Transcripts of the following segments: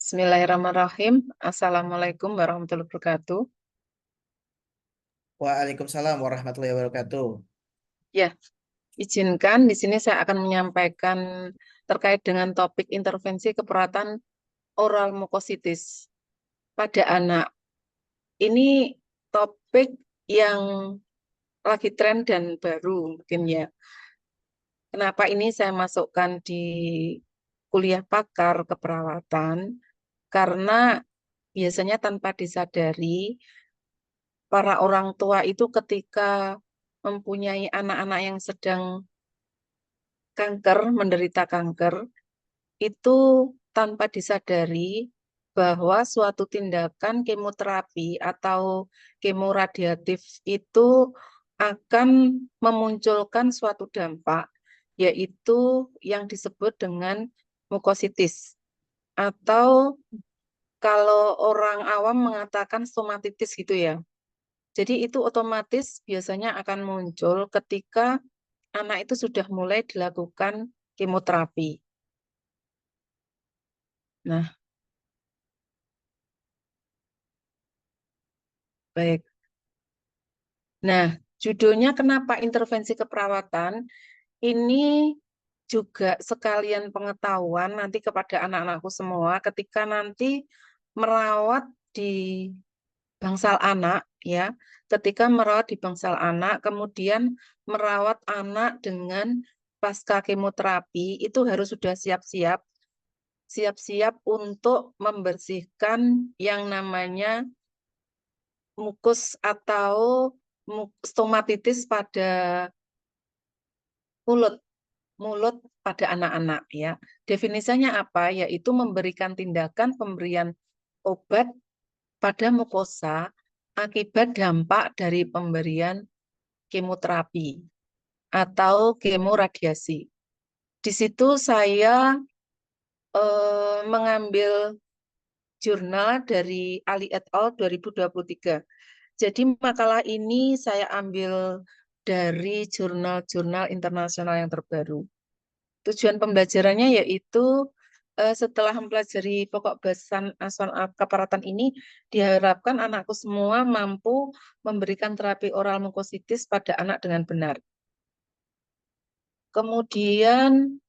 Bismillahirrahmanirrahim. Assalamualaikum warahmatullahi wabarakatuh. Waalaikumsalam warahmatullahi wabarakatuh. Ya, izinkan di sini saya akan menyampaikan terkait dengan topik intervensi keperawatan oral mukositis pada anak. Ini topik yang lagi tren dan baru mungkin ya. Kenapa ini saya masukkan di kuliah pakar keperawatan? Karena biasanya tanpa disadari para orang tua itu ketika mempunyai anak-anak yang sedang kanker, menderita kanker, itu tanpa disadari bahwa suatu tindakan kemoterapi atau kemoradiatif itu akan memunculkan suatu dampak, yaitu yang disebut dengan mukositis. Atau kalau orang awam mengatakan stomatitis gitu ya. Jadi itu otomatis biasanya akan muncul ketika anak itu sudah mulai dilakukan kemoterapi. Nah, baik. Nah, judulnya kenapa intervensi keperawatan? Ini juga sekalian pengetahuan nanti kepada anak-anakku semua ketika nanti merawat di bangsal anak ya. Ketika merawat di bangsal anak, kemudian merawat anak dengan pasca kemoterapi itu harus sudah siap-siap untuk membersihkan yang namanya mukus atau stomatitis pada mulut mulut pada anak-anak ya. Definisinya apa? Yaitu memberikan tindakan pemberian obat pada mukosa akibat dampak dari pemberian kemoterapi atau kemoradiasi. Di situ saya mengambil jurnal dari Ali et al. 2023. Jadi makalah ini saya ambil dari jurnal-jurnal internasional yang terbaru. Tujuan pembelajarannya yaitu setelah mempelajari pokok bahasan asuhan keperawatan ini, diharapkan anakku semua mampu memberikan terapi oral mukositis pada anak dengan benar. Kemudian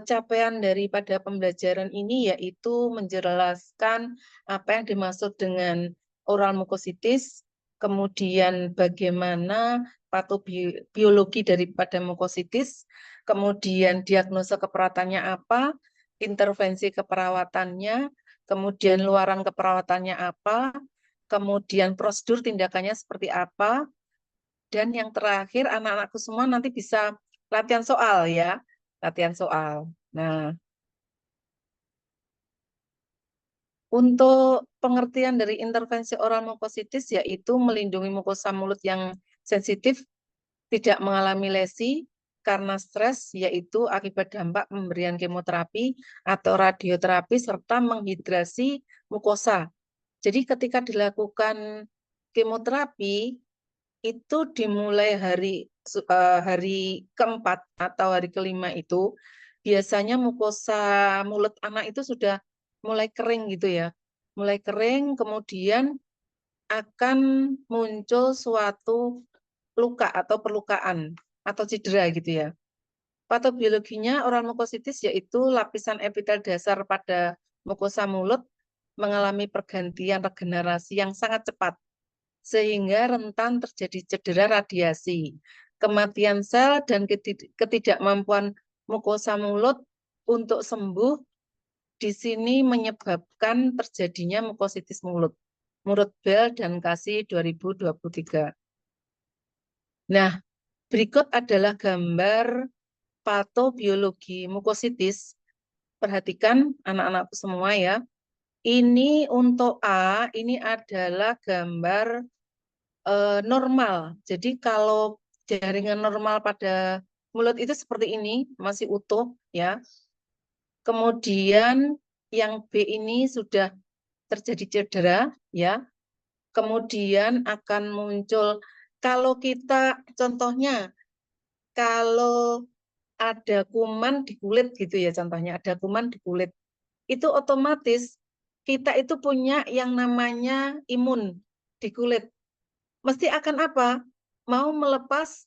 capaian daripada pembelajaran ini yaitu menjelaskan apa yang dimaksud dengan oral mukositis, kemudian bagaimana patobiologi daripada mukositis, kemudian diagnosa keperawatannya apa, intervensi keperawatannya, kemudian luaran keperawatannya apa, kemudian prosedur tindakannya seperti apa, dan yang terakhir anak-anakku semua nanti bisa latihan soal ya, latihan soal. Nah, untuk pengertian dari intervensi oral mukositis yaitu melindungi mukosa mulut yang sensitif tidak mengalami lesi karena stres, yaitu akibat dampak pemberian kemoterapi atau radioterapi serta menghidrasi mukosa. Jadi ketika dilakukan kemoterapi itu dimulai hari keempat atau hari kelima itu biasanya mukosa mulut anak itu sudah mulai kering gitu ya, mulai kering kemudian akan muncul suatu luka atau perlukaan atau cedera gitu ya. Patobiologinya oral mukositis yaitu lapisan epitel dasar pada mukosa mulut mengalami pergantian regenerasi yang sangat cepat sehingga rentan terjadi cedera radiasi, kematian sel dan ketidakmampuan mukosa mulut untuk sembuh di sini menyebabkan terjadinya mukositis mulut. Menurut Bell dan Kasih 2023. Nah, berikut adalah gambar patobiologi mukositis. Perhatikan anak-anakku semua ya. Ini untuk A, ini adalah gambar normal. Jadi kalau jaringan normal pada mulut itu seperti ini, masih utuh ya. Kemudian yang B ini sudah terjadi cedera ya. Kemudian akan muncul kalau kita contohnya kalau ada kuman di kulit gitu ya contohnya ada kuman di kulit. itu otomatis kita itu punya yang namanya imun di kulit. Mesti akan apa? Mau melepas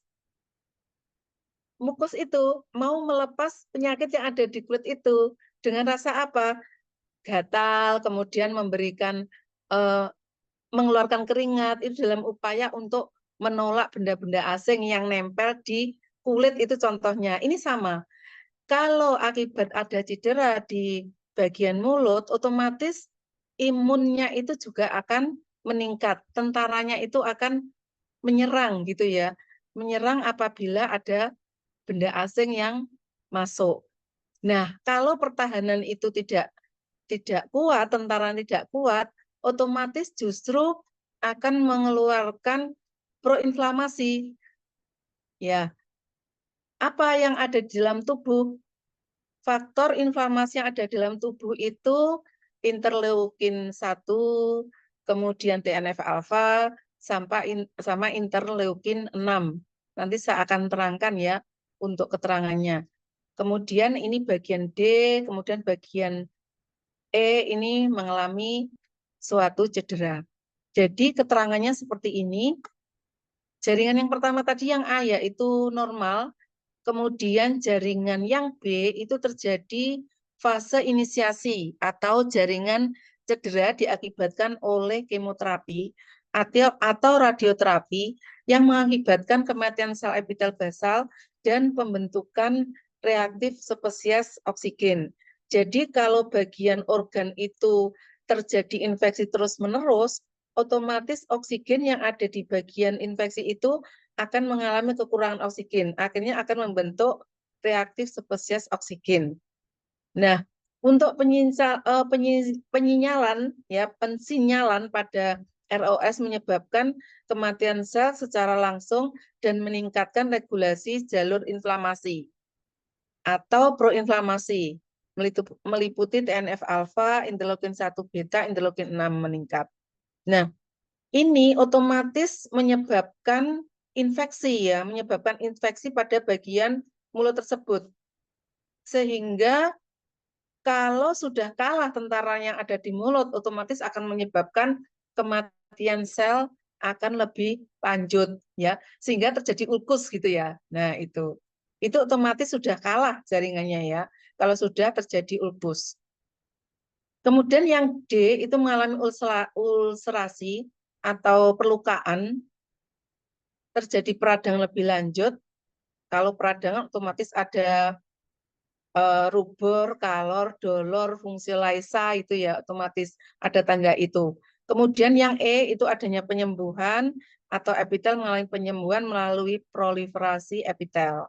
mukus itu, mau melepas penyakit yang ada di kulit itu. Dengan rasa apa? Gatal, kemudian memberikan mengeluarkan keringat itu dalam upaya untuk menolak benda-benda asing yang nempel di kulit itu contohnya. Ini sama. Kalau akibat ada cedera di bagian mulut, otomatis imunnya itu juga akan meningkat. Tentaranya itu akan menyerang gitu ya. Menyerang apabila ada benda asing yang masuk. Nah, kalau pertahanan itu tidak kuat, tentara tidak kuat, otomatis justru akan mengeluarkan proinflamasi. Ya, apa yang ada di dalam tubuh? Faktor inflamasi yang ada di dalam tubuh itu interleukin 1, kemudian TNF alfa, sama interleukin 6. Nanti saya akan terangkan ya untuk keterangannya. Kemudian ini bagian D, kemudian bagian E ini mengalami suatu cedera. Jadi keterangannya seperti ini. Jaringan yang pertama tadi yang A yaitu normal, kemudian jaringan yang B itu terjadi fase inisiasi atau jaringan cedera diakibatkan oleh kemoterapi atau radioterapi yang mengakibatkan kematian sel epitel basal dan pembentukan reaktif spesies oksigen. Jadi kalau bagian organ itu terjadi infeksi terus-menerus, otomatis oksigen yang ada di bagian infeksi itu akan mengalami kekurangan oksigen. Akhirnya akan membentuk reaktif spesies oksigen. Nah, untuk penyinyalan ya pensinyalan pada ROS menyebabkan kematian sel secara langsung dan meningkatkan regulasi jalur inflamasi atau proinflamasi meliputi TNF alfa, interleukin 1 beta, interleukin 6 meningkat. Nah, ini otomatis menyebabkan infeksi ya, menyebabkan infeksi pada bagian mulut tersebut. Sehingga kalau sudah kalah tentara yang ada di mulut, otomatis akan menyebabkan kematian sel akan lebih lanjut ya, sehingga terjadi ulkus gitu ya. Nah, itu otomatis sudah kalah jaringannya ya, kalau sudah terjadi ulkus. Kemudian yang D itu mengalami ulserasi atau perlukaan, terjadi peradangan lebih lanjut. Kalau peradangan otomatis ada rubor, kalor, dolor, fungsi laisa itu ya otomatis ada tanda itu. Kemudian yang E itu adanya penyembuhan atau epitel mengalami penyembuhan melalui proliferasi epitel.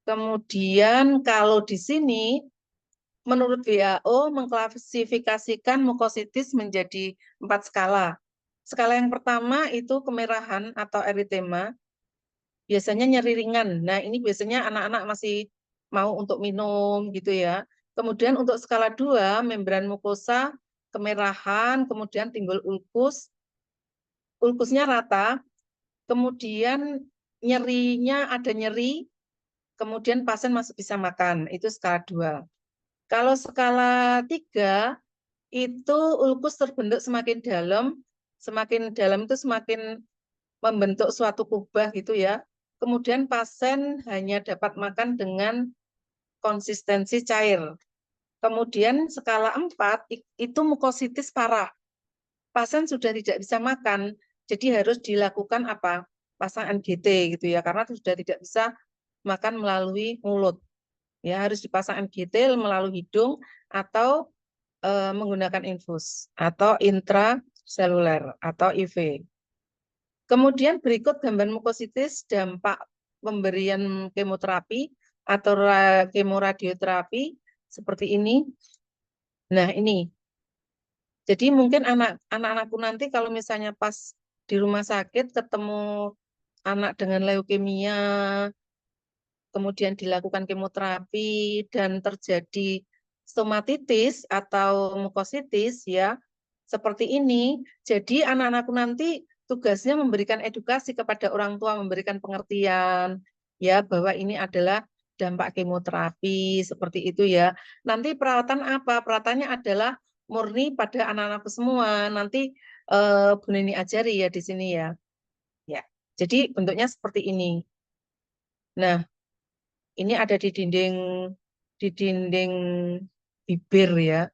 Kemudian kalau di sini menurut WHO mengklasifikasikan mukositis menjadi 4 skala. Skala yang pertama itu kemerahan atau eritema, biasanya nyeri ringan. Nah, ini biasanya anak-anak masih mau untuk minum gitu ya. Kemudian untuk skala 2, membran mukosa, kemerahan, kemudian timbul ulkus, ulkusnya rata, kemudian nyerinya ada nyeri, kemudian pasien masih bisa makan. Itu skala 2. Kalau skala 3, itu ulkus terbentuk semakin dalam itu semakin membentuk suatu kubah gitu ya. Kemudian pasien hanya dapat makan dengan konsistensi cair. Kemudian skala 4 itu mukositis parah. Pasien sudah tidak bisa makan, jadi harus dilakukan apa? Pasang NGT gitu ya, karena sudah tidak bisa makan melalui mulut. Ya, harus dipasang NGT melalui hidung atau menggunakan infus atau intraseluler atau IV. Kemudian berikut gambar mukositis dampak pemberian kemoterapi atau kemoradioterapi seperti ini. Nah, ini. Jadi mungkin anak-anakku nanti kalau misalnya pas di rumah sakit ketemu anak dengan leukemia, kemudian dilakukan kemoterapi dan terjadi stomatitis atau mukositis ya, seperti ini. Jadi anak-anakku nanti tugasnya memberikan edukasi kepada orang tua, memberikan pengertian ya bahwa ini adalah dampak kemoterapi seperti itu ya. Nanti perawatan apa? Perawatannya adalah murni pada anak-anakku semua. Nanti Bu Nini ajari ya di sini ya. Ya. Jadi bentuknya seperti ini. Nah, ini ada di dinding bibir ya,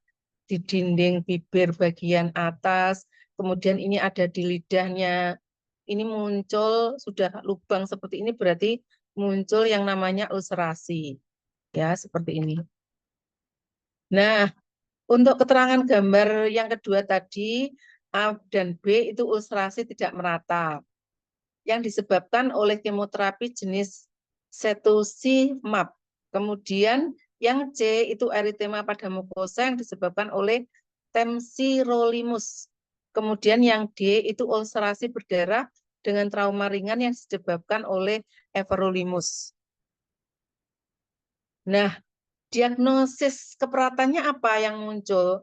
di dinding bibir bagian atas. Kemudian ini ada di lidahnya. Ini muncul sudah lubang seperti ini berarti muncul yang namanya ulcerasi. Ya, seperti ini. Nah, untuk keterangan gambar yang kedua tadi, A dan B itu ulcerasi tidak merata yang disebabkan oleh kemoterapi jenis cetuximab. Kemudian yang C itu eritema pada mukosa yang disebabkan oleh temsirolimus. Kemudian yang D itu ulcerasi berdarah dengan trauma ringan yang disebabkan oleh everolimus. Nah, diagnosis keperawatannya apa yang muncul?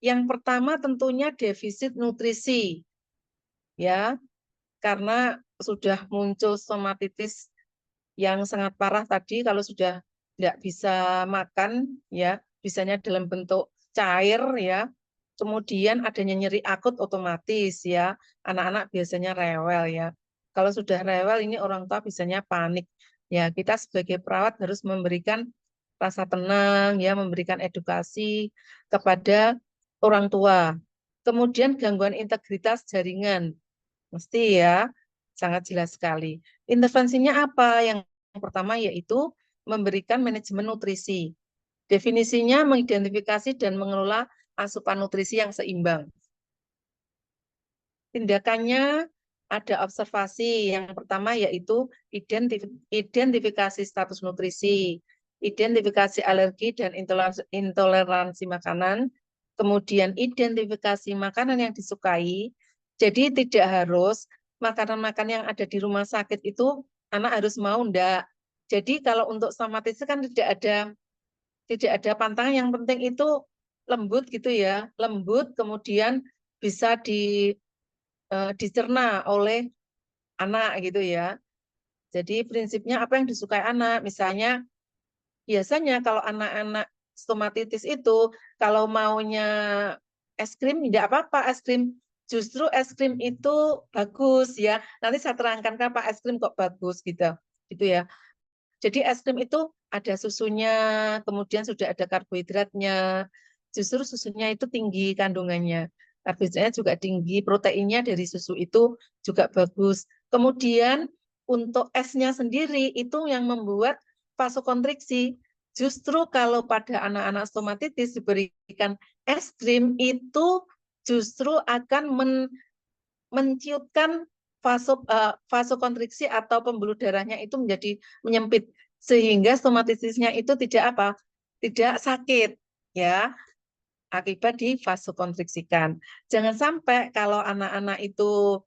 Yang pertama tentunya defisit nutrisi. Ya, karena sudah muncul stomatitis yang sangat parah tadi kalau sudah tidak bisa makan ya, bisanya dalam bentuk cair ya. Kemudian adanya nyeri akut otomatis ya. Anak-anak biasanya rewel ya. Kalau sudah rewel ini orang tua biasanya panik. Ya, kita sebagai perawat harus memberikan rasa tenang ya, memberikan edukasi kepada orang tua. Kemudian gangguan integritas jaringan. Mesti ya, sangat jelas sekali. Intervensinya apa? Yang pertama yaitu memberikan manajemen nutrisi. Definisinya mengidentifikasi dan mengelola asupan nutrisi yang seimbang. Tindakannya ada observasi. Yang pertama yaitu identifikasi status nutrisi, identifikasi alergi dan intoleransi makanan, kemudian identifikasi makanan yang disukai. Jadi tidak harus makanan-makanan yang ada di rumah sakit itu anak harus mau enggak. Jadi kalau untuk stomatis kan tidak ada pantangan, yang penting itu lembut gitu ya, lembut kemudian bisa dicerna oleh anak gitu ya. Jadi prinsipnya apa yang disukai anak, misalnya biasanya kalau anak-anak stomatitis itu kalau maunya es krim tidak apa-apa es krim, justru es krim itu bagus ya. Nanti saya terangkan kenapa es krim kok bagus gitu ya. Jadi es krim itu ada susunya, kemudian sudah ada karbohidratnya. Justru susunya itu tinggi kandungannya. Karbohidratnya juga tinggi, proteinnya dari susu itu juga bagus. Kemudian untuk esnya sendiri itu yang membuat vasokonstriksi. Justru kalau pada anak-anak stomatitis diberikan es krim itu justru akan menciutkan vasokonstriksi atau pembuluh darahnya itu menjadi menyempit sehingga stomatitisnya itu tidak sakit ya, akibat di vasokonstriksikan. Jangan sampai kalau anak-anak itu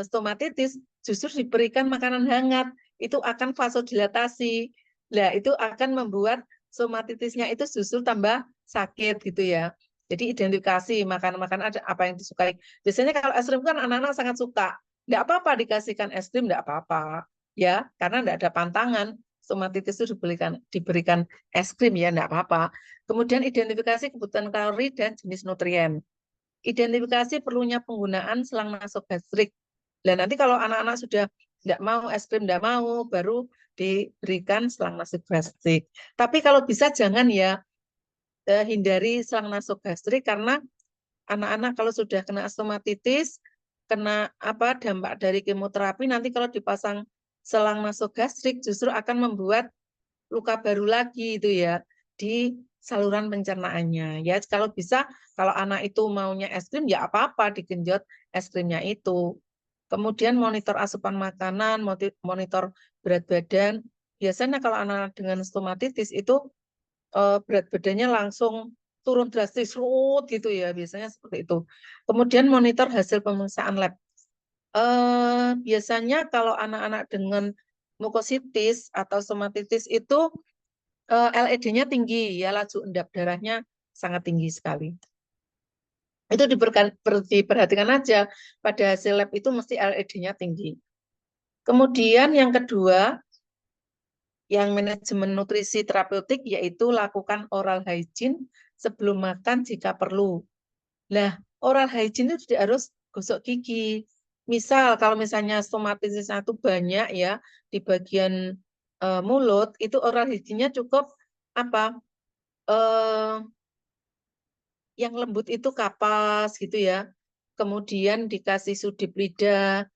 stomatitis justru diberikan makanan hangat, itu akan vasodilatasi. Nah, itu akan membuat stomatitisnya itu justru tambah sakit gitu ya. Jadi identifikasi makanan-makanan apa yang disukai. Biasanya kalau es krim kan anak-anak sangat suka. Tidak apa-apa dikasihkan es krim, tidak apa-apa. Ya, karena tidak ada pantangan. Stomatitis itu diberikan es krim ya, tidak apa-apa. Kemudian identifikasi kebutuhan kalori dan jenis nutrien. Identifikasi perlunya penggunaan selang nasogastrik. Dan nanti kalau anak-anak sudah tidak mau es krim, tidak mau, baru diberikan selang nasogastrik. Tapi kalau bisa jangan ya, hindari selang nasogastrik karena anak-anak kalau sudah kena stomatitis, kena dampak dari kemoterapi, nanti kalau dipasang selang nasogastrik justru akan membuat luka baru lagi itu ya di saluran pencernaannya. Ya, kalau bisa kalau anak itu maunya es krim ya apa-apa digenjot es krimnya itu. Kemudian monitor asupan makanan, monitor berat badan. Biasanya kalau anak dengan stomatitis itu berat badannya langsung turun drastis gitu ya, biasanya seperti itu. Kemudian monitor hasil pemeriksaan lab. Biasanya kalau anak-anak dengan mukositis atau stomatitis itu LED-nya tinggi ya, laju endap darahnya sangat tinggi sekali. Itu diperhatikan aja pada hasil lab itu mesti LED-nya tinggi. Kemudian yang kedua, Yang manajemen nutrisi terapeutik yaitu lakukan oral hygiene sebelum makan jika perlu. Nah, oral hygiene itu tidak harus gosok gigi. Misal kalau misalnya stomatitisnya itu banyak ya di bagian mulut, itu oral hygiene-nya cukup apa? Yang lembut itu kapas gitu ya. Kemudian dikasih sudip lidah,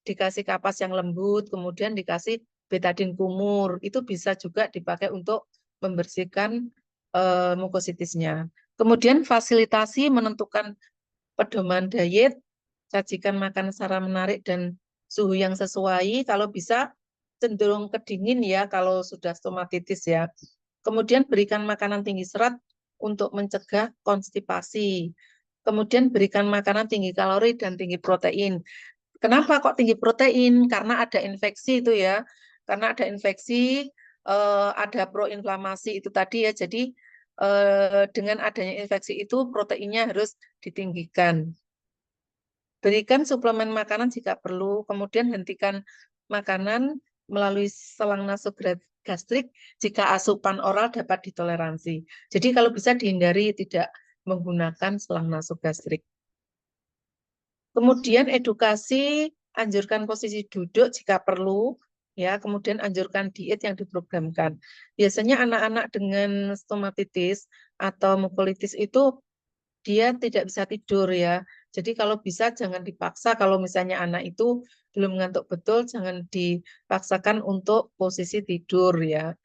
dikasih kapas yang lembut, kemudian dikasih betadin kumur. Itu bisa juga dipakai untuk membersihkan mukositisnya. Kemudian fasilitasi menentukan pedoman diet, sajikan makan secara menarik dan suhu yang sesuai. Kalau bisa cenderung ke dingin ya kalau sudah stomatitis ya. Kemudian berikan makanan tinggi serat untuk mencegah konstipasi. Kemudian berikan makanan tinggi kalori dan tinggi protein. Kenapa kok tinggi protein? Karena ada infeksi itu ya. Karena ada infeksi, ada proinflamasi itu tadi ya. Jadi dengan adanya infeksi itu proteinnya harus ditinggikan. Berikan suplemen makanan jika perlu, kemudian hentikan makanan melalui selang nasogastrik jika asupan oral dapat ditoleransi. Jadi kalau bisa dihindari tidak menggunakan selang nasogastrik. Kemudian edukasi, anjurkan posisi duduk jika perlu, ya. Kemudian anjurkan diet yang diprogramkan. Biasanya anak-anak dengan stomatitis atau mukolitis itu dia tidak bisa tidur ya. Jadi kalau bisa jangan dipaksa, kalau misalnya anak itu belum ngantuk betul, jangan dipaksakan untuk posisi tidur ya.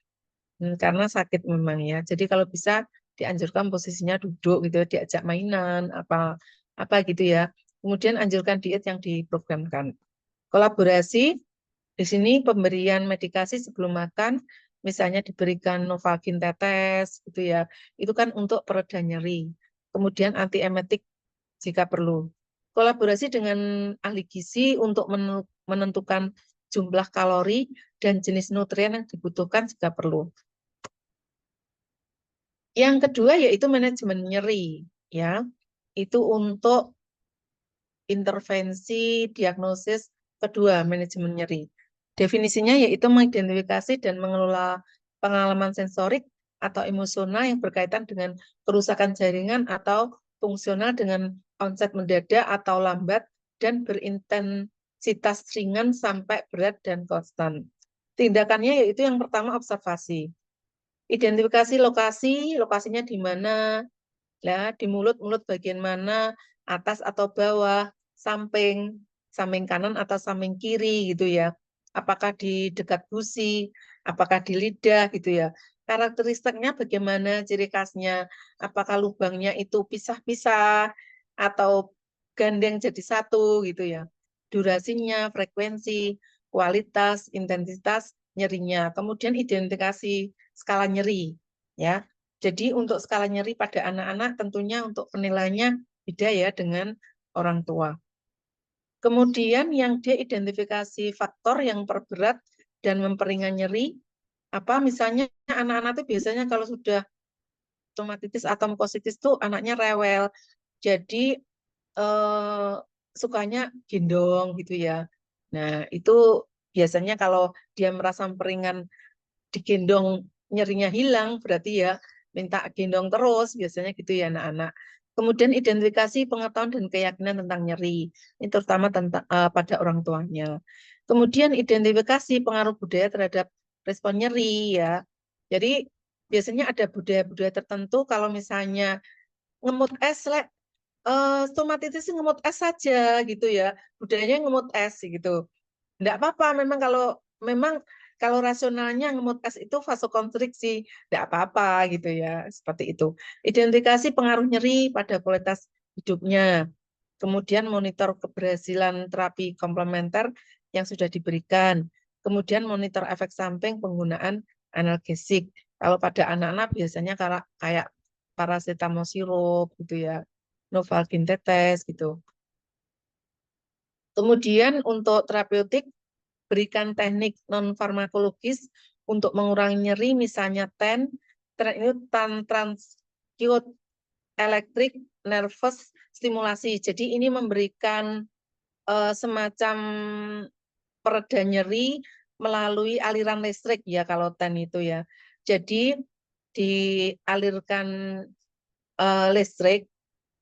Karena sakit memang ya. Jadi kalau bisa dianjurkan posisinya duduk gitu, diajak mainan apa apa gitu ya. Kemudian anjurkan diet yang diprogramkan. Kolaborasi di sini pemberian medikasi sebelum makan, misalnya diberikan Novalgin tetes gitu ya. Itu kan untuk pereda nyeri. Kemudian antiemetik jika perlu. Kolaborasi dengan ahli gizi untuk menentukan jumlah kalori dan jenis nutrien yang dibutuhkan jika perlu. Yang kedua yaitu manajemen nyeri, ya. Itu untuk intervensi diagnosis kedua, manajemen nyeri. Definisinya yaitu mengidentifikasi dan mengelola pengalaman sensorik atau emosional yang berkaitan dengan kerusakan jaringan atau fungsional dengan onset mendadak atau lambat dan berintensitas ringan sampai berat dan konstan. Tindakannya yaitu yang pertama observasi. Identifikasi lokasi, lokasinya di mana, ya, di mulut bagian mana, atas atau bawah, samping, samping kanan atau samping kiri gitu ya. Apakah di dekat gusi, apakah di lidah gitu ya. Karakteristiknya bagaimana, ciri khasnya, apakah lubangnya itu pisah-pisah atau gandeng jadi satu gitu ya. Durasinya, frekuensi, kualitas, intensitas nyerinya. Kemudian identifikasi skala nyeri ya. Jadi untuk skala nyeri pada anak-anak tentunya untuk penilaiannya beda ya dengan orang tua. Kemudian yang dia identifikasi faktor yang memperberat dan memperingan nyeri, apa misalnya anak-anak itu biasanya kalau sudah stomatitis atau mukositis itu anaknya rewel. Jadi sukanya gendong gitu ya. Nah, itu biasanya kalau dia merasa memperingan digendong nyerinya hilang, berarti ya minta gendong terus, biasanya gitu ya anak-anak. Kemudian identifikasi pengetahuan dan keyakinan tentang nyeri, ini terutama tentang, pada orang tuanya. Kemudian identifikasi pengaruh budaya terhadap respon nyeri ya. Jadi biasanya ada budaya-budaya tertentu kalau misalnya ngemut es, stomatitis ngemut es saja gitu ya, budayanya ngemut es gitu. Enggak apa-apa, memang kalau rasionalnya ngemut es itu vasokonstriksi, enggak apa-apa gitu ya, seperti itu. Identifikasi pengaruh nyeri pada kualitas hidupnya. Kemudian monitor keberhasilan terapi komplementer yang sudah diberikan. Kemudian monitor efek samping penggunaan analgesik. Kalau pada anak-anak biasanya kayak paracetamol sirup gitu ya, Novalgin tetes gitu. Kemudian untuk terapeutik, berikan teknik non-farmakologis untuk mengurangi nyeri, misalnya itu transcute electric nervous stimulasi. Jadi ini memberikan semacam pereda nyeri melalui aliran listrik ya kalau TEN itu ya. Jadi dialirkan listrik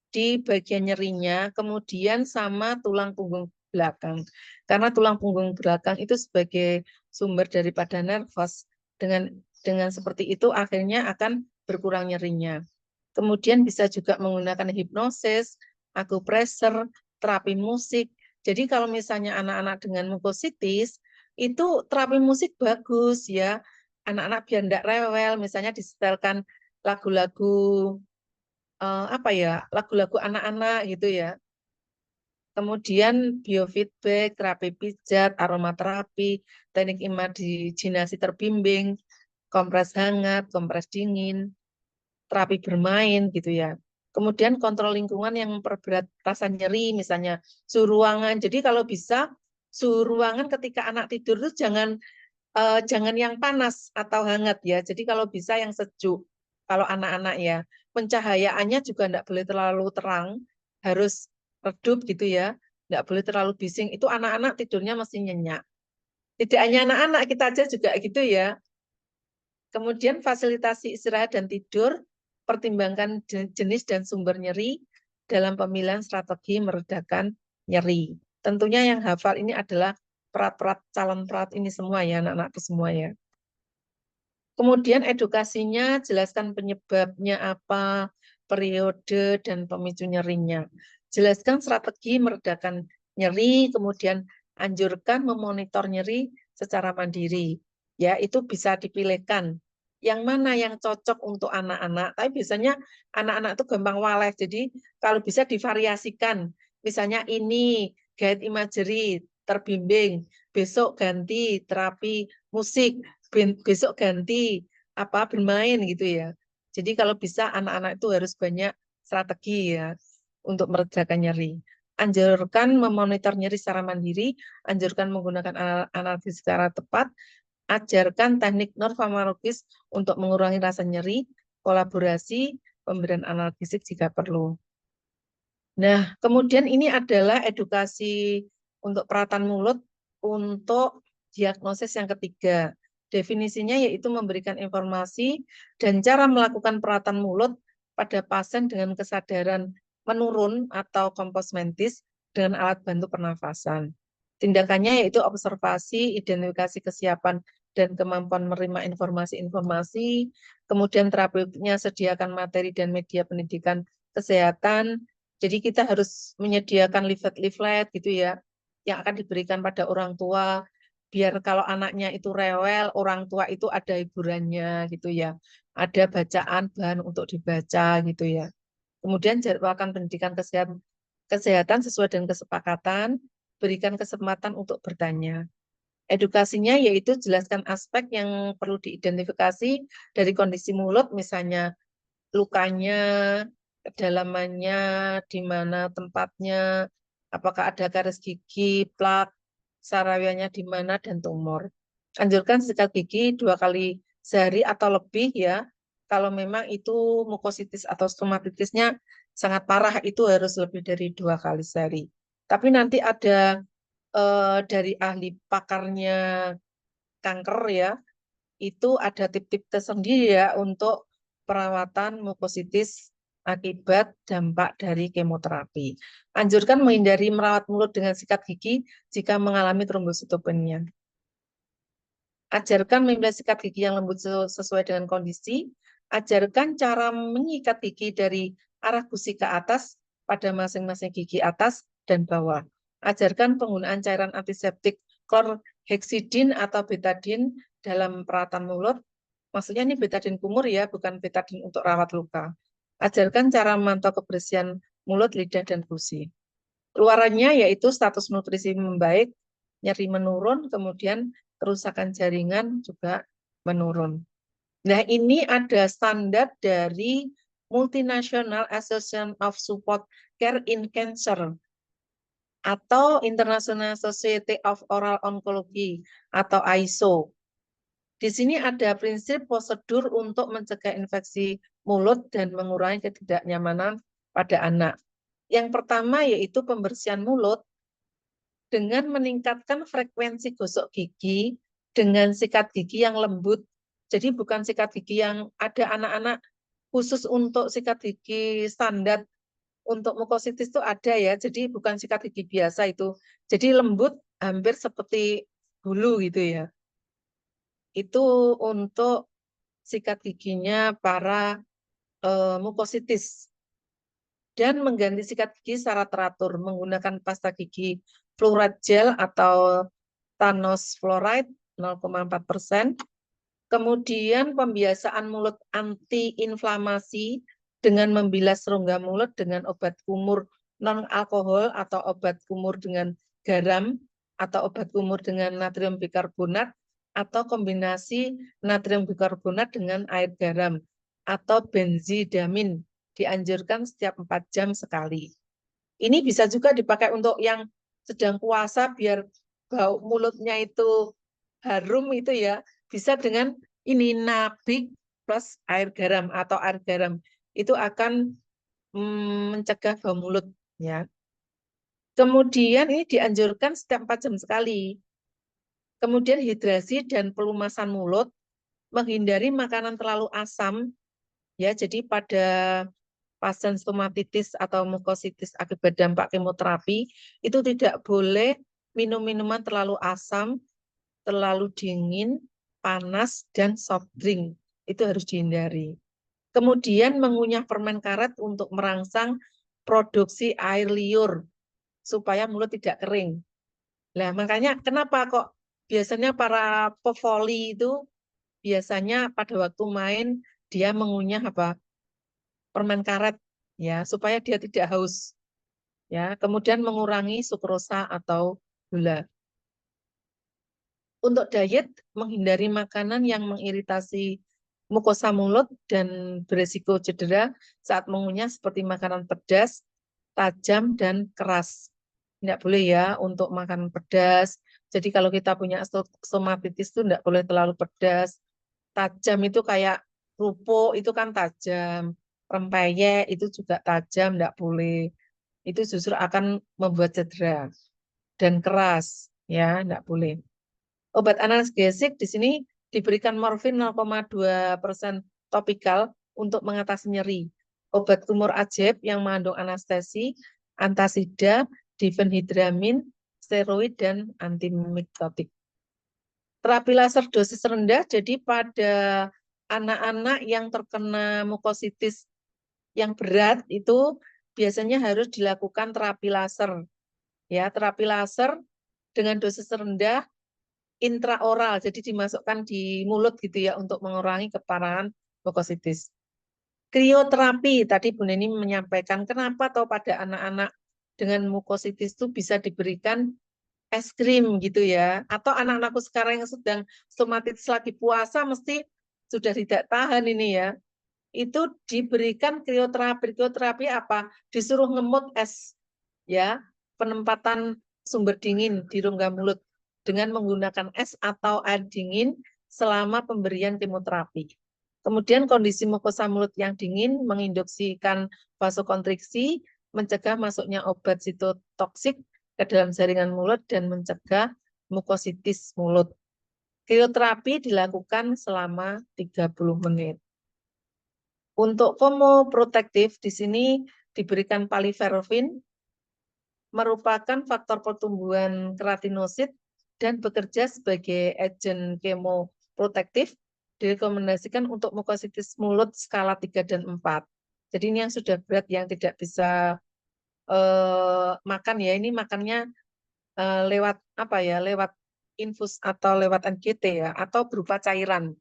di bagian nyerinya, kemudian sama tulang punggung belakang. Karena tulang punggung belakang itu sebagai sumber daripada nervus. Dengan seperti itu akhirnya akan berkurang nyerinya. Kemudian bisa juga menggunakan hipnosis, akupressor, terapi musik. Jadi kalau misalnya anak-anak dengan mukositis, itu terapi musik bagus ya. Anak-anak biar tidak rewel, misalnya disetelkan lagu-lagu apa ya, lagu-lagu anak-anak gitu ya. Kemudian biofeedback, terapi pijat, aromaterapi, teknik imajinasi terbimbing, kompres hangat, kompres dingin, terapi bermain gitu ya. Kemudian kontrol lingkungan yang memperberat rasa nyeri, misalnya suhu ruangan. Jadi kalau bisa suhu ruangan ketika anak tidur itu jangan yang panas atau hangat ya. Jadi kalau bisa yang sejuk. Kalau anak-anak ya, pencahayaannya juga tidak boleh terlalu terang, harus redup gitu ya. Tidak boleh terlalu bising. Itu anak-anak tidurnya mesti nyenyak. Tidak hanya anak-anak, kita aja juga gitu ya. Kemudian fasilitasi istirahat dan tidur, pertimbangkan jenis dan sumber nyeri dalam pemilihan strategi meredakan nyeri. Tentunya yang hafal ini adalah perat-perat, calon perat ini semua ya, anak-anakku semua ya. Kemudian edukasinya, jelaskan penyebabnya apa, periode, dan pemicu nyerinya. Jelaskan strategi meredakan nyeri, kemudian anjurkan memonitor nyeri secara mandiri. Ya, itu bisa dipilihkan. Yang mana yang cocok untuk anak-anak. Tapi biasanya anak-anak itu gampang waleh. Jadi kalau bisa divariasikan. Misalnya ini guide imagery, terbimbing. Besok ganti terapi musik, besok ganti apa bermain gitu ya. Jadi kalau bisa anak-anak itu harus banyak strategi ya untuk meredakan nyeri. Anjurkan memonitor nyeri secara mandiri, anjurkan menggunakan analisis secara tepat, ajarkan teknik non-farmakologis untuk mengurangi rasa nyeri, kolaborasi, pemberian analgesik jika perlu. Nah, kemudian ini adalah edukasi untuk peratan mulut untuk diagnosis yang ketiga. Definisinya yaitu memberikan informasi dan cara melakukan peratan mulut pada pasien dengan kesadaran menurun atau kompos mentis dengan alat bantu pernafasan. Tindakannya yaitu observasi, identifikasi kesiapan dan kemampuan menerima informasi-informasi, kemudian terapinya sediakan materi dan media pendidikan kesehatan. Jadi kita harus menyediakan leaflet-leaflet gitu ya, yang akan diberikan pada orang tua, biar kalau anaknya itu rewel, orang tua itu ada hiburannya gitu ya, ada bacaan bahan untuk dibaca gitu ya. Kemudian jadwalkan pendidikan kesehatan sesuai dengan kesepakatan, berikan kesempatan untuk bertanya. Edukasinya yaitu jelaskan aspek yang perlu diidentifikasi dari kondisi mulut, misalnya lukanya, kedalamannya, di mana tempatnya, apakah ada garis gigi, plak, sarawiannya di mana, dan tumor. Anjurkan sikat gigi 2 kali sehari atau lebih ya. Kalau memang itu mukositis atau stomatitisnya sangat parah, itu harus lebih dari 2 kali sehari. Tapi nanti ada dari ahli pakarnya kanker ya, itu ada tip-tip tersendiri ya untuk perawatan mukositis akibat dampak dari kemoterapi. Anjurkan menghindari merawat mulut dengan sikat gigi jika mengalami trombositopenia. Ajarkan memilih sikat gigi yang lembut sesuai dengan kondisi. Ajarkan cara menyikat gigi dari arah gusi ke atas pada masing-masing gigi atas dan bawah. Ajarkan penggunaan cairan antiseptik chlorhexidin atau betadine dalam perawatan mulut. Maksudnya ini betadine kumur ya, bukan betadine untuk rawat luka. Ajarkan cara memantau kebersihan mulut, lidah, dan gusi. Keluarannya yaitu status nutrisi membaik, nyeri menurun, kemudian kerusakan jaringan juga menurun. Nah, ini ada standar dari Multinational Association of Support Care in Cancer atau International Society of Oral Oncology atau ISO. Di sini ada prinsip prosedur untuk mencegah infeksi mulut dan mengurangi ketidaknyamanan pada anak. Yang pertama yaitu pembersihan mulut dengan meningkatkan frekuensi gosok gigi dengan sikat gigi yang lembut. Jadi bukan sikat gigi yang ada anak-anak khusus untuk sikat gigi standar untuk mukositis itu ada ya. Jadi bukan sikat gigi biasa itu. Jadi lembut hampir seperti bulu gitu ya. Itu untuk sikat giginya para mukositis. Dan mengganti sikat gigi secara teratur menggunakan pasta gigi fluoride gel atau Thanos fluoride 0,4%. Kemudian pembiasaan mulut anti-inflamasi dengan membilas rongga mulut dengan obat kumur non-alkohol atau obat kumur dengan garam atau obat kumur dengan natrium bikarbonat atau kombinasi natrium bikarbonat dengan air garam atau benzidamin dianjurkan setiap 4 jam sekali. Ini bisa juga dipakai untuk yang sedang puasa biar bau mulutnya itu harum itu ya. Bisa dengan ini nabik plus air garam atau air garam. Itu akan mencegah bau mulut ya. Kemudian ini dianjurkan setiap 4 jam sekali. Kemudian hidrasi dan pelumasan mulut, menghindari makanan terlalu asam ya. Jadi pada pasien stomatitis atau mukositis akibat dampak kemoterapi itu tidak boleh minum minuman terlalu asam, terlalu dingin, panas, dan soft drink. Itu harus dihindari. Kemudian mengunyah permen karet untuk merangsang produksi air liur supaya mulut tidak kering. Nah, makanya kenapa kok biasanya para pevoli itu biasanya pada waktu main dia mengunyah apa? Permen karet ya, supaya dia tidak haus. Ya, kemudian mengurangi sukrosa atau gula. Untuk diet, menghindari makanan yang mengiritasi mukosa mulut dan beresiko cedera saat mengunyah seperti makanan pedas, tajam, dan keras. Tidak boleh ya untuk makan pedas. Jadi kalau kita punya stomatitis itu tidak boleh terlalu pedas. Tajam itu kayak kerupuk itu kan tajam. Rempeyek itu juga tajam, tidak boleh. Itu justru akan membuat cedera. Dan keras, ya, tidak boleh. Obat analgesik di sini diberikan morfin 0,2% topikal untuk mengatasi nyeri. Obat tumor ajaib yang mengandung anestesi, antasida, difenhidramin, steroid, dan antimiktotik. Terapi laser dosis rendah, jadi pada anak-anak yang terkena mukositis yang berat itu biasanya harus dilakukan terapi laser. Ya, terapi laser dengan dosis rendah intraoral, jadi dimasukkan di mulut gitu ya untuk mengurangi keparahan mukositis. Krioterapi, tadi Bu Neni menyampaikan kenapa atau pada anak-anak dengan mukositis itu bisa diberikan es krim gitu ya. Atau anak-anakku sekarang yang sedang stomatitis lagi puasa mesti sudah tidak tahan ini ya. Itu diberikan krioterapi. Krioterapi apa? Disuruh ngemut es ya, penempatan sumber dingin di rongga mulut dengan menggunakan es atau air dingin selama pemberian kemoterapi. Kemudian kondisi mukosa mulut yang dingin menginduksikan vasokonstriksi, mencegah masuknya obat sitotoksik ke dalam jaringan mulut dan mencegah mukositis mulut. Krioterapi dilakukan selama 30 menit. Untuk komoprotektif di sini diberikan paliferovin, merupakan faktor pertumbuhan keratinosit dan bekerja sebagai agen kemoprotektif, direkomendasikan untuk mukositis mulut skala 3 dan 4. Jadi ini yang sudah berat yang tidak bisa makan ya, ini makannya lewat apa ya, lewat infus atau lewat NGT ya, atau berupa cairan.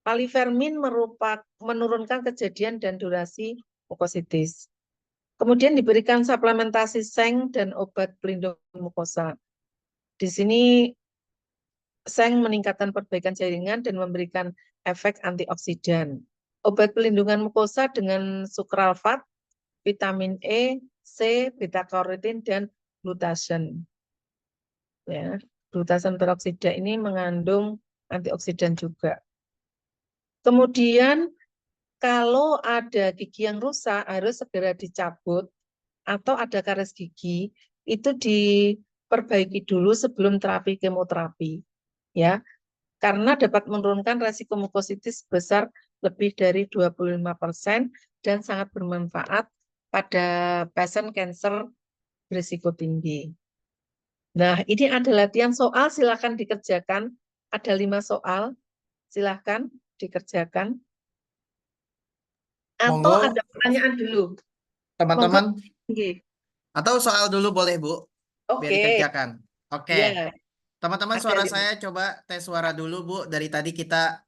Palifermin menurunkan kejadian dan durasi mukositis. Kemudian diberikan suplementasi seng dan obat pelindung mukosa. Di sini seng meningkatkan perbaikan jaringan dan memberikan efek antioksidan. Obat pelindungan mukosa dengan sukralfat, vitamin E, C, beta-karotin, dan glutasen. Ya, glutasen peroksida ini mengandung antioksidan juga. Kemudian kalau ada gigi yang rusak harus segera dicabut atau ada karies gigi itu diperbaiki dulu sebelum terapi kemoterapi. ya, karena dapat menurunkan resiko mukositis sebesar lebih dari 25% dan sangat bermanfaat pada pasien kanker berisiko tinggi. Nah, ini ada latihan soal, silakan dikerjakan. Ada 5 soal, silakan dikerjakan. Atau Monggo ada pertanyaan dulu. Monggo. teman-teman, Nggih. atau soal dulu boleh Bu, biar Oke, dikerjakan. Oke, ya, teman-teman ada suara 5. saya coba tes suara dulu Bu. Dari tadi kita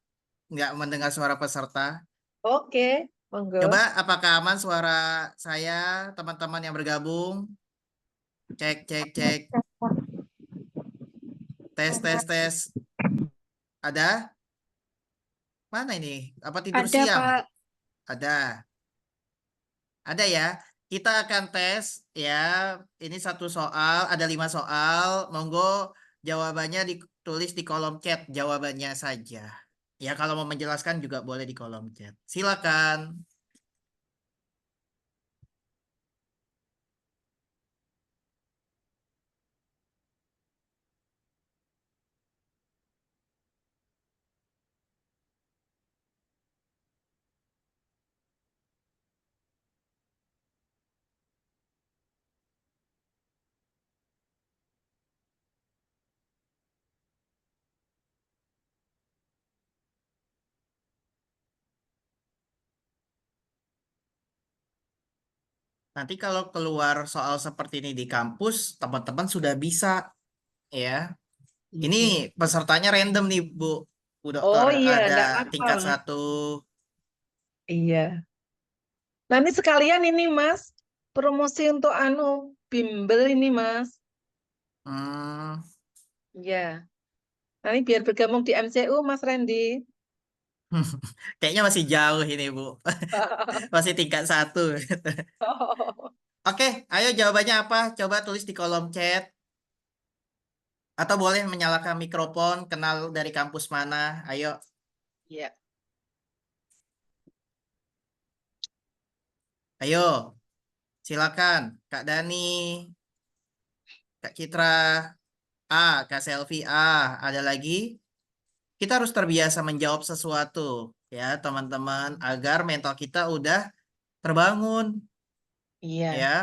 nggak mendengar suara peserta. Oke, monggo. Coba apakah aman suara saya, teman-teman yang bergabung? Cek, cek, cek. Tes, tes, tes. Ada? Mana ini? Apa tidur Ada, siang? Pak. Ada. Ada ya. Kita akan tes ya. Ini satu soal, ada 5 soal. Monggo jawabannya ditulis di kolom chat, jawabannya saja. Ya kalau mau menjelaskan juga boleh di kolom chat. Silakan. Nanti kalau keluar soal seperti ini di kampus, teman-teman sudah bisa ya. Ini Oke. pesertanya random nih Bu. Bu Dokter Oh iya, ada enggak apa-apa, tingkat Mas. 1. Iya. Nanti sekalian ini, Mas, promosi untuk bimbel ini, Mas. Hmm, Iya. Nanti biar bergabung di MCU, Mas Randy. kayaknya masih jauh ini Bu. Masih tingkat 1. Oke, ayo jawabannya apa? Coba tulis di kolom chat. Atau boleh menyalakan mikrofon, kenal dari kampus mana. Ayo, Iya. ayo, silakan. Kak Dani, Kak Citra, A, Kak Selvi, A. Ada lagi? Kita harus terbiasa menjawab sesuatu, ya teman-teman, agar mental kita udah terbangun, Iya. ya.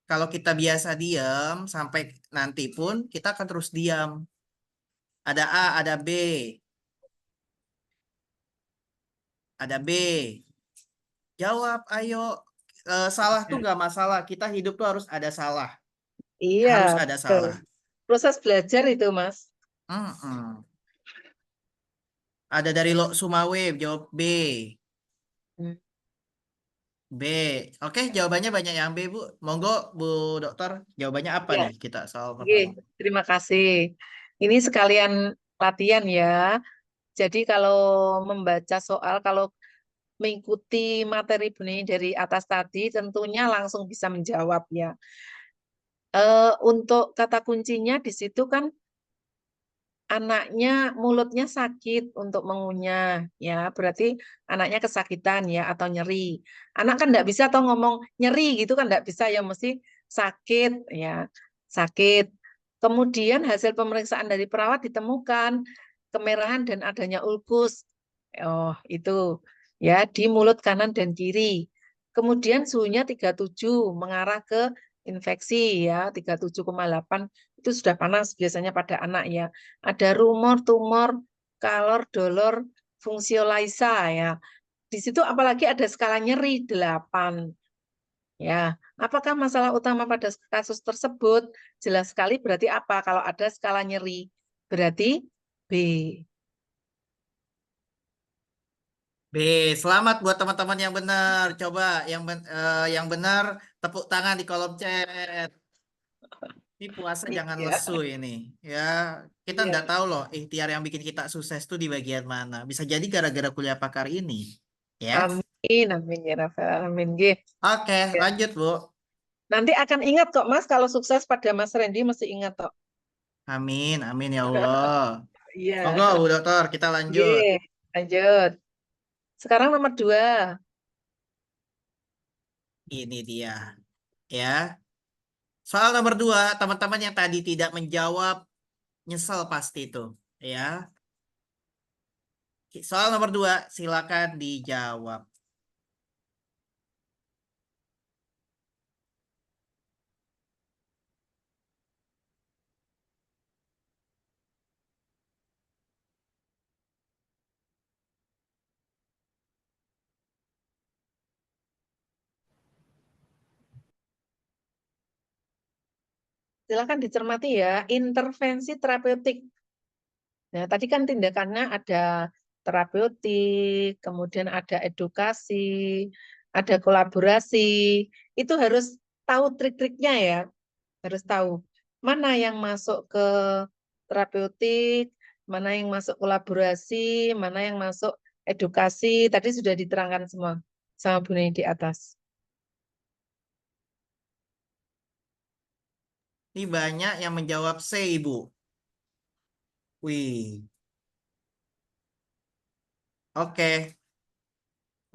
Kalau kita biasa diam, sampai nanti pun kita akan terus diam. Ada A, ada B, ada B. Jawab, ayo. Salah tuh nggak masalah. Kita hidup tuh harus ada salah. Iya, Harus ada betul. salah. Proses belajar itu, Mas. Mm-mm. Ada dari Lo Sumawe, jawab B. Hmm. B. Oke, jawabannya banyak yang B, Bu. Monggo, Bu Dokter. Jawabannya apa Ya, nih kita soal oke. pertama? Terima kasih. Ini sekalian latihan ya. Jadi kalau membaca soal, kalau mengikuti materi bunyi dari atas tadi, tentunya langsung bisa menjawab ya. Untuk kata kuncinya di situ kan anaknya mulutnya sakit untuk mengunyah ya, berarti anaknya kesakitan ya atau nyeri. Anak kan enggak bisa atau ngomong nyeri gitu kan enggak bisa ya, mesti sakit ya, sakit. Kemudian hasil pemeriksaan dari perawat ditemukan kemerahan dan adanya ulkus. Oh, itu ya di mulut kanan dan kiri. Kemudian suhunya 37 mengarah ke infeksi ya, 37,8 itu sudah panas biasanya pada anak ya. Ada rumor, tumor, kalor, dolor, fungsiolisa ya. Di situ apalagi ada skala nyeri 8 ya. Apakah masalah utama pada kasus tersebut? Jelas sekali berarti apa? Kalau ada skala nyeri berarti B. B. Selamat buat teman-teman yang benar. Coba yang benar tepuk tangan di kolom chat. Ini puasa jangan Iya. lesu ini. Ya, kita Iya. nggak tahu loh ikhtiar yang bikin kita sukses tuh di bagian mana. Bisa jadi gara-gara kuliah pakar ini. Ya. Amin, amin ya Rafael, amin. Nggih. Oke, Ya. lanjut Bu. Nanti akan ingat kok Mas, kalau sukses pada Mas Randy mesti ingat kok. Amin, amin ya Allah. Monggo, Iya. Bu Dokter, kita lanjut. Nggih, lanjut. Sekarang nomor 2. Ini dia, ya. Soal nomor 2, teman-teman yang tadi tidak menjawab, nyesel pasti itu, ya. Soal nomor 2, silakan dijawab. Silakan dicermati ya, intervensi terapeutik. Nah, tadi kan tindakannya ada terapeutik, kemudian ada edukasi, ada kolaborasi. Itu harus tahu trik-triknya ya, harus tahu mana yang masuk ke terapeutik, mana yang masuk kolaborasi, mana yang masuk edukasi. Tadi sudah diterangkan semua sama Bu Neni di atas. Ini banyak yang menjawab C, Ibu. Wih. Oke.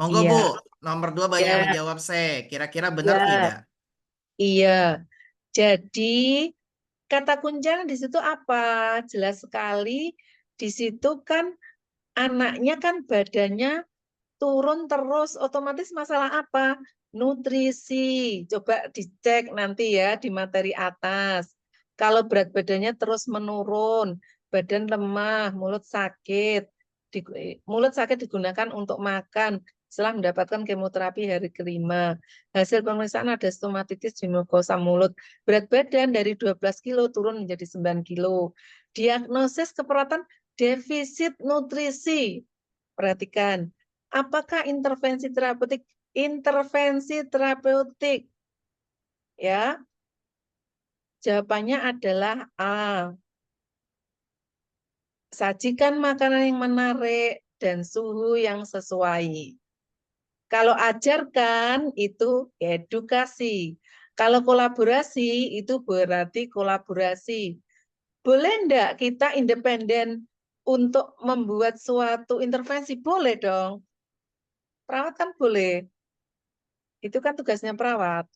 Monggo, Bu. Iya, Nomor 2 banyak yang ya, menjawab C. Kira-kira benar ya, tidak? iya. Jadi kata kuncinya di situ apa? Jelas sekali di situ kan anaknya kan badannya turun terus, otomatis masalah apa? Nutrisi. Coba dicek nanti ya di materi atas. Kalau berat badannya terus menurun, badan lemah, mulut sakit digunakan untuk makan setelah mendapatkan kemoterapi hari kelima. Hasil pemeriksaan ada stomatitis di mukosa mulut. Berat badan dari 12 kilo turun menjadi 9 kilo. Diagnosis keperluan defisit nutrisi. Perhatikan, apakah intervensi terapeutik? Intervensi terapeutik, ya. Jawabannya adalah A. Sajikan makanan yang menarik dan suhu yang sesuai. Kalau ajarkan itu edukasi. Kalau kolaborasi itu berarti kolaborasi. Boleh enggak kita independen untuk membuat suatu intervensi? Boleh dong. Perawat kan boleh. Itu kan tugasnya perawat.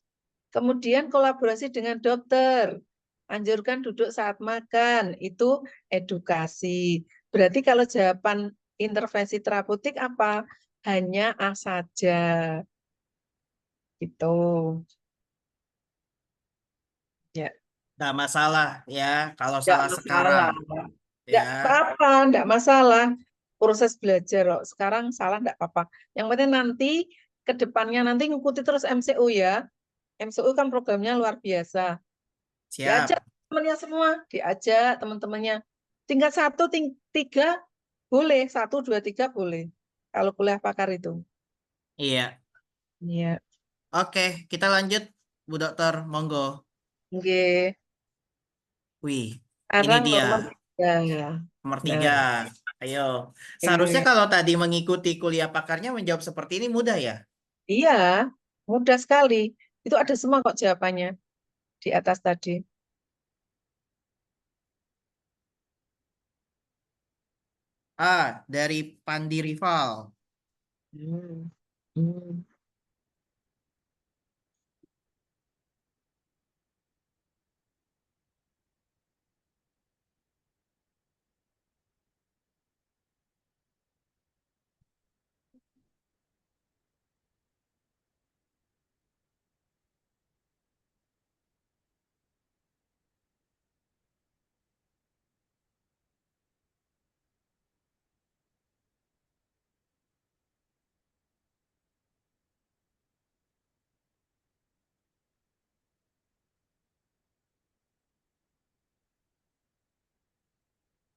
Kemudian kolaborasi dengan dokter. Anjurkan duduk saat makan. Itu edukasi. Berarti kalau jawaban intervensi terapeutik apa? Hanya A saja. Gitu. Ya, Nggak masalah ya kalau enggak salah masalah. sekarang. Ya. Enggak apa-apa, enggak masalah. Proses belajar kok. Sekarang salah enggak apa-apa. Yang penting nanti ke depannya nanti ngikuti terus MCU ya. MCU kan programnya luar biasa. Diajak Siap. temannya semua, diajak teman-temannya. Tingkat 1, 3 boleh, 1, 2, 3 boleh. Kalau kuliah pakar itu. Iya. Iya. Oke, kita lanjut, Bu Dokter. Monggo. Oke. Wih, ini Sekarang dia nomor 3. nomor Nah, 3. Ayo. Seharusnya oke. kalau tadi mengikuti kuliah pakarnya menjawab seperti ini mudah ya? Iya, mudah sekali. Itu ada semua kok jawabannya di atas tadi. A. Dari Pandi Rival. Hmm. Hmm.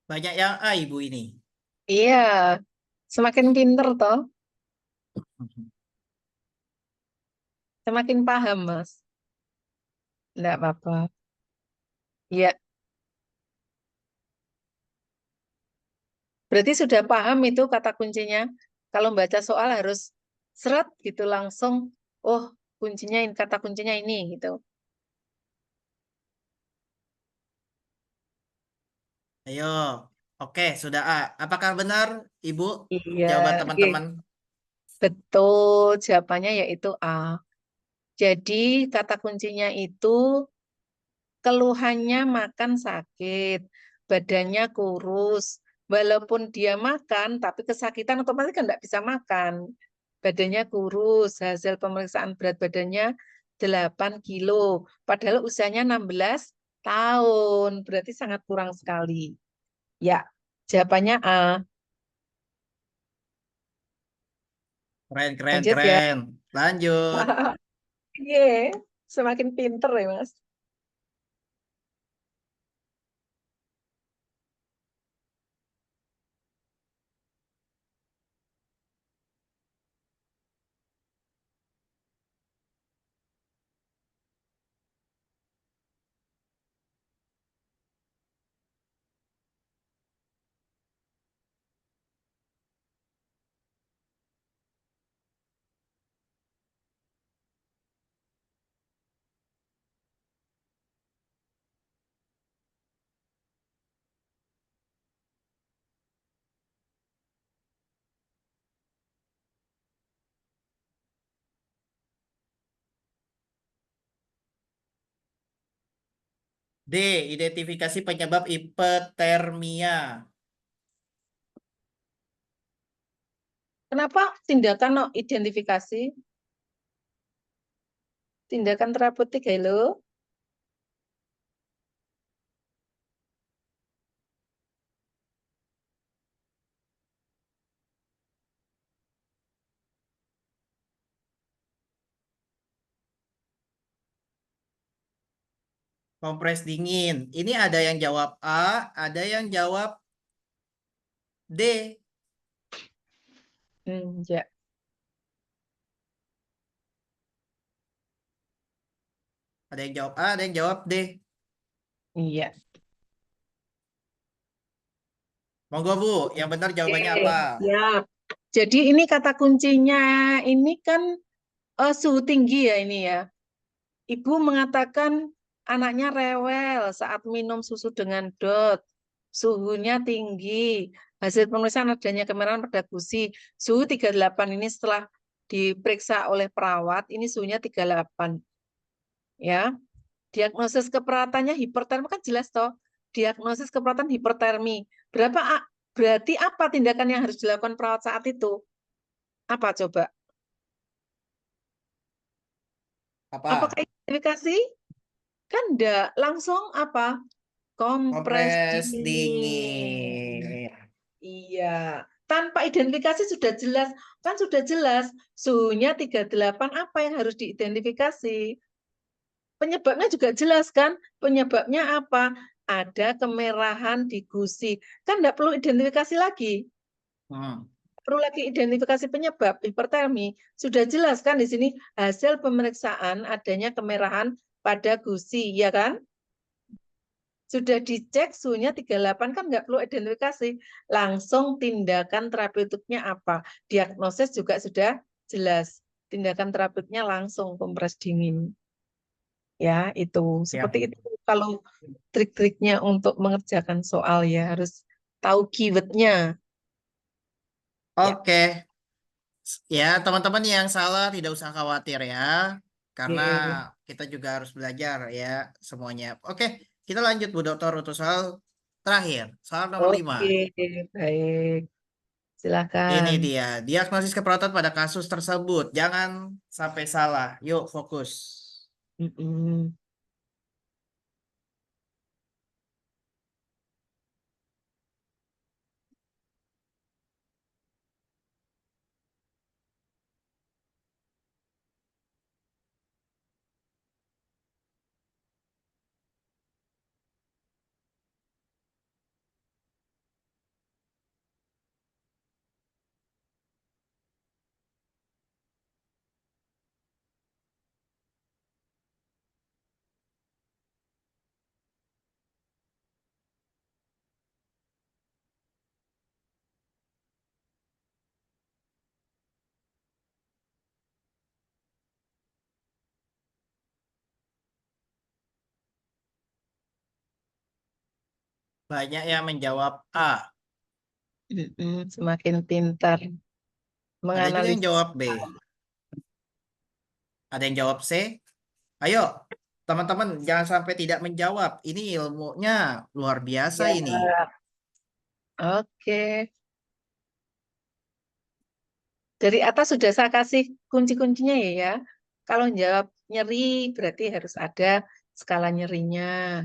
Banyak yang A, Ibu ini. Iya, semakin pinter toh, semakin paham, Mas. Enggak apa-apa. Iya, berarti sudah paham itu kata kuncinya. Kalau baca soal harus seret gitu langsung, oh kuncinya ini, kata kuncinya ini gitu. Ayo. Oke, sudah A. Apakah benar, Ibu? Iya, Jawaban oke. teman-teman. Betul, jawabannya yaitu A. Jadi kata kuncinya itu keluhannya makan sakit, badannya kurus, Walaupun dia makan, tapi kesakitan otomatis kan nggak bisa makan. Badannya kurus, hasil pemeriksaan berat badannya 8 kilo. Padahal usianya 16 tahun, berarti sangat kurang sekali. Ya, jawabannya A. Keren, keren, Lanjut ya. keren. Lanjut. Ye, semakin pinter ya, Mas. D. Identifikasi penyebab hipertermia. Kenapa tindakan no identifikasi? Tindakan terapeutik, halo? Kompres dingin. Ini ada yang jawab A, ada yang jawab D. Ya. Ada yang jawab A, ada yang jawab D. Iya. Monggo Bu, yang benar jawabannya Oke, apa? siap. Jadi ini kata kuncinya ini kan suhu tinggi ya ini ya. Ibu mengatakan anaknya rewel saat minum susu dengan DOT. Suhunya tinggi. Hasil pemeriksaan adanya kemerahan pada gusi. Suhu 38 ini setelah diperiksa oleh perawat, ini suhunya 38. Ya. Diagnosis keperawatannya hipertermi kan jelas toh. Diagnosis keperatan hipertermi. Berarti apa tindakan yang harus dilakukan perawat saat itu? Apa coba? Apa? Apakah identifikasi? Kan enggak. Langsung apa? Kompres Kompres dingin. dingin. Iya. Tanpa identifikasi sudah jelas. Kan sudah jelas. Suhunya 38 apa yang harus diidentifikasi? Penyebabnya juga jelas kan? Penyebabnya apa? Ada kemerahan di gusi. Kan enggak perlu identifikasi lagi. Hmm. Perlu lagi identifikasi penyebab hipertermi. Sudah jelas kan di sini hasil pemeriksaan adanya kemerahan pada gusi, ya kan? Sudah dicek suhunya 38 kan nggak perlu identifikasi. Langsung tindakan terapeutiknya apa? Diagnosis juga sudah jelas. Tindakan terapeutiknya langsung kompres dingin. Ya, itu. Ya. Seperti itu kalau trik-triknya untuk mengerjakan soal ya harus tahu keywordnya. Ya. Oke. Ya, teman-teman yang salah tidak usah khawatir ya. Karena Oke. kita juga harus belajar ya semuanya. Oke, kita lanjut Bu Dokter untuk soal terakhir. Soal nomor 5. Oke, baik. Ini Silakan. dia, diagnosis keperawatan pada kasus tersebut. Jangan sampai salah. Yuk, fokus. Mm-mm. Banyak yang menjawab A. Semakin pintar Ada juga yang menganalisis. jawab B. Ada yang jawab C. Ayo, teman-teman, jangan sampai tidak menjawab. Ini ilmunya luar biasa Ya, ini. Oke. Dari atas sudah saya kasih kunci-kuncinya ya. Kalau jawab nyeri berarti harus ada skala nyerinya.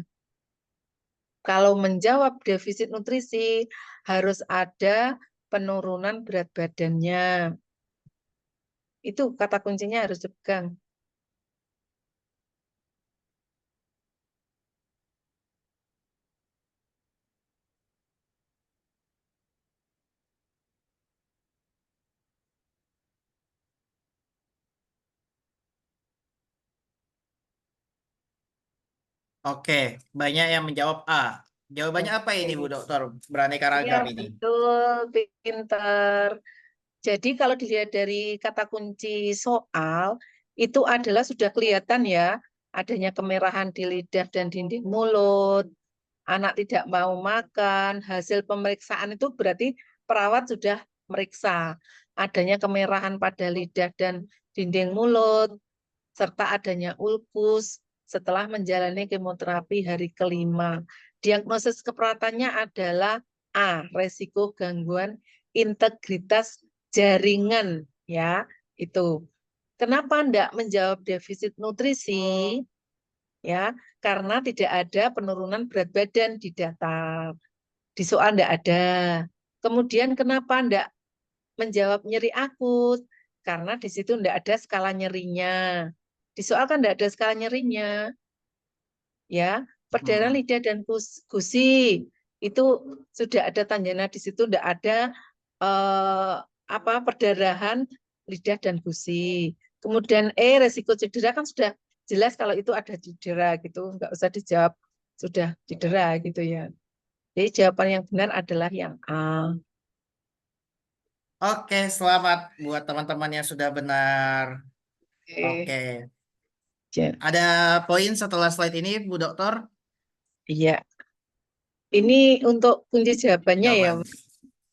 Kalau menjawab defisit nutrisi harus ada penurunan berat badannya. Itu kata kuncinya harus dipegang. Oke, banyak yang menjawab A. Jawabannya apa ini Bu Oke. Dokter? Beraneka Iya, ragam ini. betul, pinter. Jadi kalau dilihat dari kata kunci soal, itu adalah sudah kelihatan ya, adanya kemerahan di lidah dan dinding mulut, anak tidak mau makan, hasil pemeriksaan itu berarti perawat sudah meriksa adanya kemerahan pada lidah dan dinding mulut, serta adanya ulkus setelah menjalani kemoterapi hari kelima. Diagnosis keperawatannya adalah A. Resiko gangguan integritas jaringan, ya, itu. Kenapa enggak menjawab defisit nutrisi? Ya, karena tidak ada penurunan berat badan di data. Di soal enggak ada. Kemudian kenapa enggak menjawab nyeri akut? Karena di situ enggak ada skala nyerinya. Di soal kan enggak ada skala nyerinya. Ya, perdarahan Hmm. lidah dan gusi itu sudah ada tandanya di situ enggak ada perdarahan lidah dan gusi. Kemudian resiko cedera kan sudah jelas kalau itu ada cedera gitu, nggak usah dijawab sudah cedera gitu ya. Jadi jawaban yang benar adalah yang A. Oke, selamat buat teman-teman yang sudah benar. Oke. Oke, Ya, ada poin setelah slide ini Bu Dokter? iya. Ini untuk kunci jawabannya ya. Jawaban.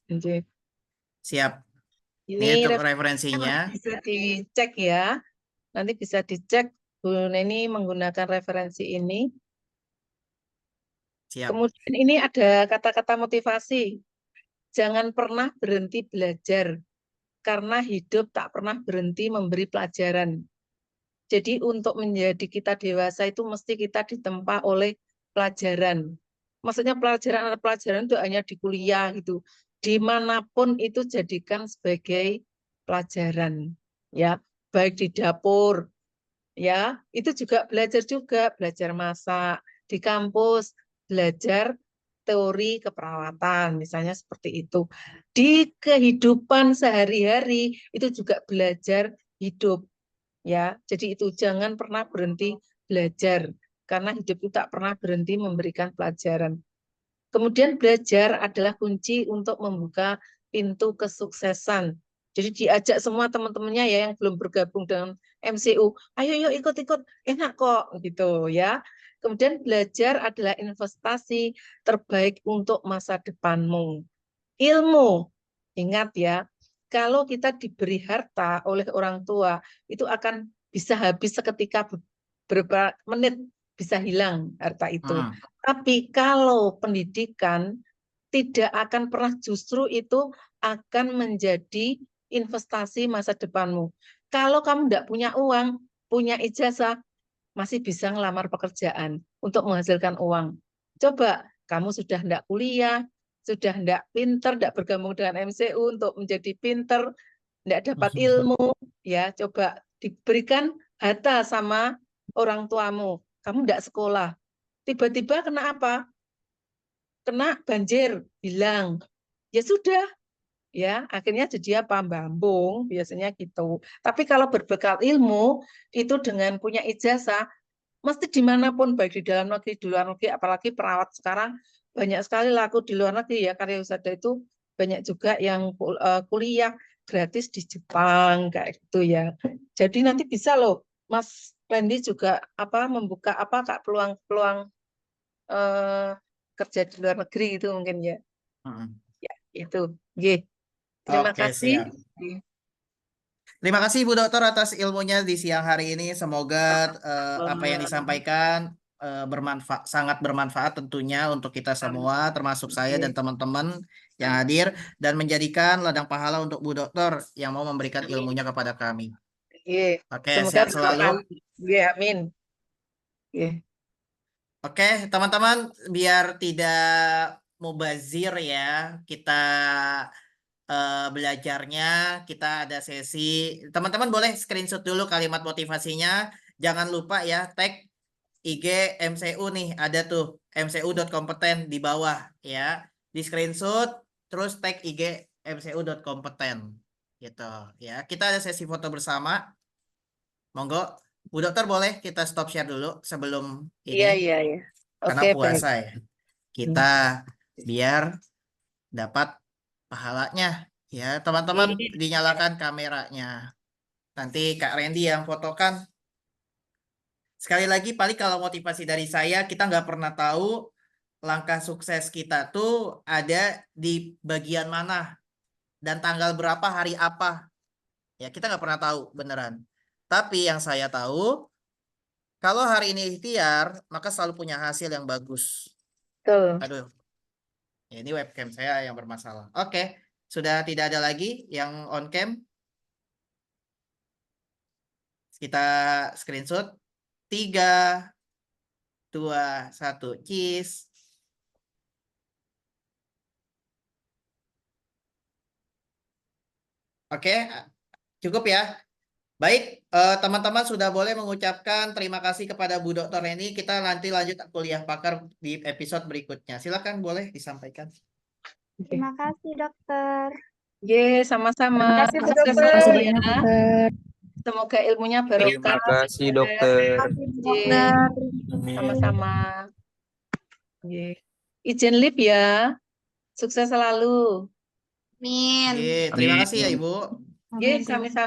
Kunci. Siap. Ini Ini untuk referensinya referensinya. bisa dicek ya. Nanti bisa dicek Bu Neni menggunakan referensi ini. Siap. Kemudian ini ada kata-kata motivasi. Jangan pernah berhenti belajar, karena hidup tak pernah berhenti memberi pelajaran. Jadi untuk menjadi kita dewasa itu mesti kita ditempa oleh pelajaran. Maksudnya pelajaran itu hanya di kuliah gitu. Dimanapun itu jadikan sebagai pelajaran. Ya, baik di dapur, ya itu juga belajar masak di kampus, belajar teori keperawatan misalnya seperti itu. Di kehidupan sehari-hari itu juga belajar hidup, ya, jadi itu jangan pernah berhenti belajar karena hidup itu tak pernah berhenti memberikan pelajaran. Kemudian belajar adalah kunci untuk membuka pintu kesuksesan. Jadi diajak semua teman-temannya ya yang belum bergabung dengan MCU, ayo yuk ikut-ikut, enak kok gitu ya. Kemudian belajar adalah investasi terbaik untuk masa depanmu. Ilmu, ingat ya, kalau kita diberi harta oleh orang tua, itu akan bisa habis seketika beberapa menit bisa hilang harta itu. Hmm. Tapi kalau pendidikan tidak akan pernah, justru itu akan menjadi investasi masa depanmu. Kalau kamu tidak punya uang, punya ijazah, masih bisa ngelamar pekerjaan untuk menghasilkan uang. Coba kamu sudah tidak kuliah, sudah tidak pinter, tidak bergabung dengan MCU untuk menjadi pinter, tidak dapat ilmu, ya coba diberikan harta sama orang tuamu, kamu tidak sekolah, tiba-tiba kena apa? Kena banjir, hilang. Ya sudah, ya akhirnya jadi apa? Bambung, biasanya gitu. Tapi kalau berbekal ilmu, itu dengan punya ijazah, mesti dimanapun, baik di dalam negeri, di luar negeri, apalagi perawat sekarang banyak sekali laku di luar negeri ya, karya wisata itu banyak juga yang kuliah gratis di Jepang kayak gitu ya. Jadi nanti bisa loh, Mas Randy juga membuka Kak peluang-peluang eh, kerja di luar negeri itu mungkin ya. Hmm. Ya, itu. Nggih. Terima Oke, kasih. siap. Terima kasih Bu Dokter atas ilmunya di siang hari ini. Semoga apa yang Sama-sama. disampaikan sangat bermanfaat tentunya untuk kita semua, termasuk saya dan teman-teman yang hadir, dan menjadikan ladang pahala untuk Bu Dokter yang mau memberikan ilmunya kepada kami. Ye. Oke, Semoga sehat selalu. Ye, amin. Ye. Oke, teman-teman, biar tidak mubazir ya, kita belajarnya, kita ada sesi. Teman-teman boleh screenshot dulu kalimat motivasinya. Jangan lupa ya, tag IG MCU nih, ada tuh mcu.kompeten di bawah ya. Di screenshot, terus tag IG mcu.kompeten gitu ya. Kita ada sesi foto bersama. Monggo, Bu Dokter boleh kita stop share dulu sebelum Iya, ini. iya, iya. Karena Oke, baik. puasa ya. Kita biar dapat pahalanya ya. Teman-teman dinyalakan kameranya. Nanti Kak Randy yang fotokan. Sekali lagi paling kalau motivasi dari saya, kita nggak pernah tahu langkah sukses kita tuh ada di bagian mana dan tanggal berapa, hari apa. Ya kita nggak pernah tahu beneran. Tapi yang saya tahu, kalau hari ini ikhtiar, maka selalu punya hasil yang bagus. Betul. Aduh, ya, ini webcam saya yang bermasalah. Oke, sudah tidak ada lagi yang on cam. Kita screenshot. 3, 2, 1, cheese. Oke, cukup ya. Baik, teman-teman sudah boleh mengucapkan terima kasih kepada Bu Dr. Reni. Kita nanti lanjut kuliah pakar di episode berikutnya. Silakan boleh disampaikan. Terima kasih, Dokter. Ye, sama-sama. Terima kasih, Bu Sukses Dokter. selalu ya. Semoga ilmunya barokah. Terima kasih dokter. Ye, sama-sama. Ye. Izin lip ya. Sukses selalu. Amin. Terima kasih ya Ibu. Ye, sami-sami.